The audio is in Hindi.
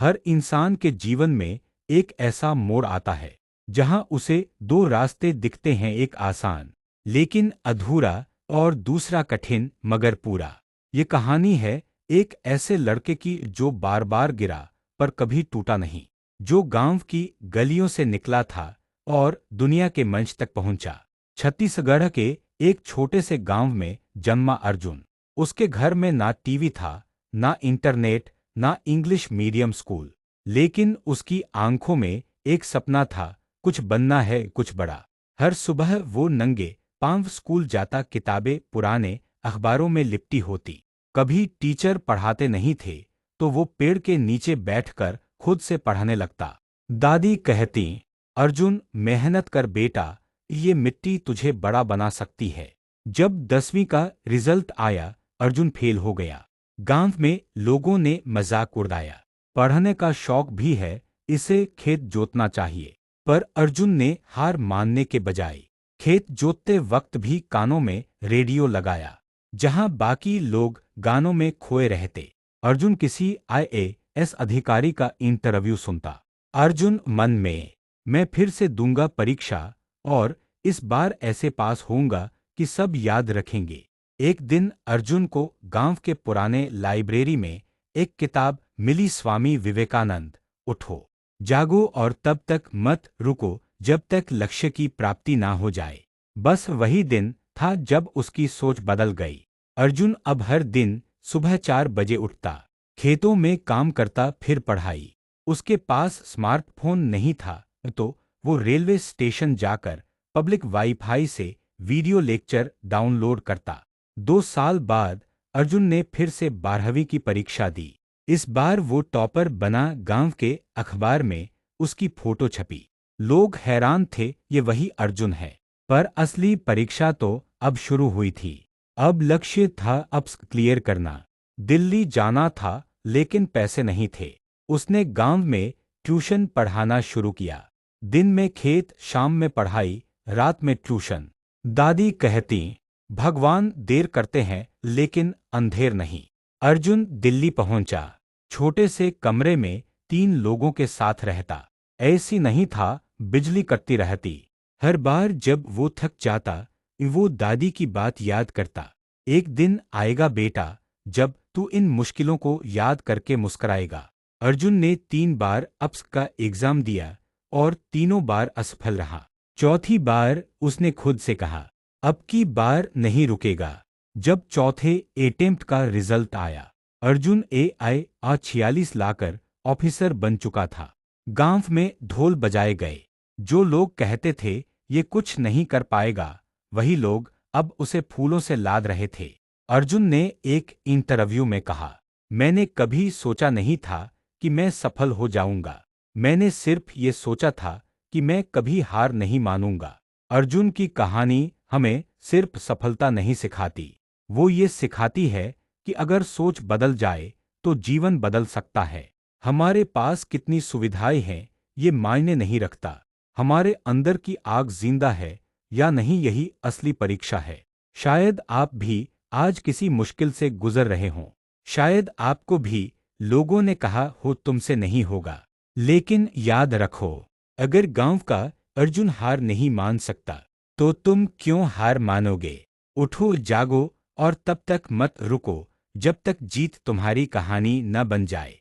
हर इंसान के जीवन में एक ऐसा मोड़ आता है जहां उसे दो रास्ते दिखते हैं, एक आसान लेकिन अधूरा और दूसरा कठिन मगर पूरा। ये कहानी है एक ऐसे लड़के की जो बार बार गिरा पर कभी टूटा नहीं, जो गांव की गलियों से निकला था और दुनिया के मंच तक पहुंचा। छत्तीसगढ़ के एक छोटे से गांव में जन्मा अर्जुन। उसके घर में ना टीवी था, ना इंटरनेट, ना इंग्लिश मीडियम स्कूल, लेकिन उसकी आंखों में एक सपना था, कुछ बनना है, कुछ बड़ा। हर सुबह वो नंगे पांव स्कूल जाता, किताबें पुराने अखबारों में लिपटी होती। कभी टीचर पढ़ाते नहीं थे तो वो पेड़ के नीचे बैठकर खुद से पढ़ने लगता। दादी कहती, अर्जुन मेहनत कर बेटा, ये मिट्टी तुझे बड़ा बना सकती है। जब 10वीं का रिजल्ट आया, अर्जुन फेल हो गया। गांव में लोगों ने मजाक उड़ाया, पढ़ने का शौक भी है, इसे खेत जोतना चाहिए। पर अर्जुन ने हार मानने के बजाय खेत जोतते वक्त भी कानों में रेडियो लगाया। जहां बाकी लोग गानों में खोए रहते, अर्जुन किसी आईएएस अधिकारी का इंटरव्यू सुनता। अर्जुन मन में, मैं फिर से दूंगा परीक्षा और इस बार ऐसे पास होऊंगा कि सब याद रखेंगे। एक दिन अर्जुन को गांव के पुराने लाइब्रेरी में एक किताब मिली, स्वामी विवेकानंद, उठो, जागो और तब तक मत रुको जब तक लक्ष्य की प्राप्ति ना हो जाए। बस वही दिन था जब उसकी सोच बदल गई। अर्जुन अब हर दिन सुबह 4 बजे उठता, खेतों में काम करता, फिर पढ़ाई। उसके पास स्मार्टफोन नहीं था तो वो रेलवे स्टेशन जाकर पब्लिक वाईफाई से वीडियो लेक्चर डाउनलोड करता। 2 साल बाद अर्जुन ने फिर से 12वीं की परीक्षा दी। इस बार वो टॉपर बना, गांव के अखबार में उसकी फोटो छपी। लोग हैरान थे, ये वही अर्जुन है। पर असली परीक्षा तो अब शुरू हुई थी। अब लक्ष्य था अब्स क्लियर करना। दिल्ली जाना था लेकिन पैसे नहीं थे। उसने गांव में ट्यूशन पढ़ाना शुरू किया। दिन में खेत, शाम में पढ़ाई, रात में ट्यूशन। दादी कहती, भगवान देर करते हैं लेकिन अंधेर नहीं। अर्जुन दिल्ली पहुंचा। छोटे से कमरे में 3 लोगों के साथ रहता। ऐसी नहीं था, बिजली कटती रहती। हर बार जब वो थक जाता, वो दादी की बात याद करता। एक दिन आएगा बेटा जब तू इन मुश्किलों को याद करके मुस्कुराएगा। अर्जुन ने 3 बार अब्स का एग्जाम दिया और तीनों बार असफल रहा। चौथी बार उसने खुद से कहा, अब की बार नहीं रुकेगा। जब चौथे अटेम्प्ट का रिजल्ट आया, अर्जुन AI 46 लाकर ऑफिसर बन चुका था। गांव में ढोल बजाए गए। जो लोग कहते थे ये कुछ नहीं कर पाएगा, वही लोग अब उसे फूलों से लाद रहे थे। अर्जुन ने एक इंटरव्यू में कहा, मैंने कभी सोचा नहीं था कि मैं सफल हो जाऊंगा। मैंने सिर्फ ये सोचा था कि मैं कभी हार नहीं मानूंगा। अर्जुन की कहानी हमें सिर्फ सफलता नहीं सिखाती, वो ये सिखाती है कि अगर सोच बदल जाए तो जीवन बदल सकता है। हमारे पास कितनी सुविधाएं हैं ये मायने नहीं रखता, हमारे अंदर की आग जिंदा है या नहीं, यही असली परीक्षा है। शायद आप भी आज किसी मुश्किल से गुजर रहे हों। शायद आपको भी लोगों ने कहा हो तुमसे नहीं होगा। लेकिन याद रखो, अगर गांव का अर्जुन हार नहीं मान सकता तो तुम क्यों हार मानोगे। उठो, जागो और तब तक मत रुको जब तक जीत तुम्हारी कहानी न बन जाए।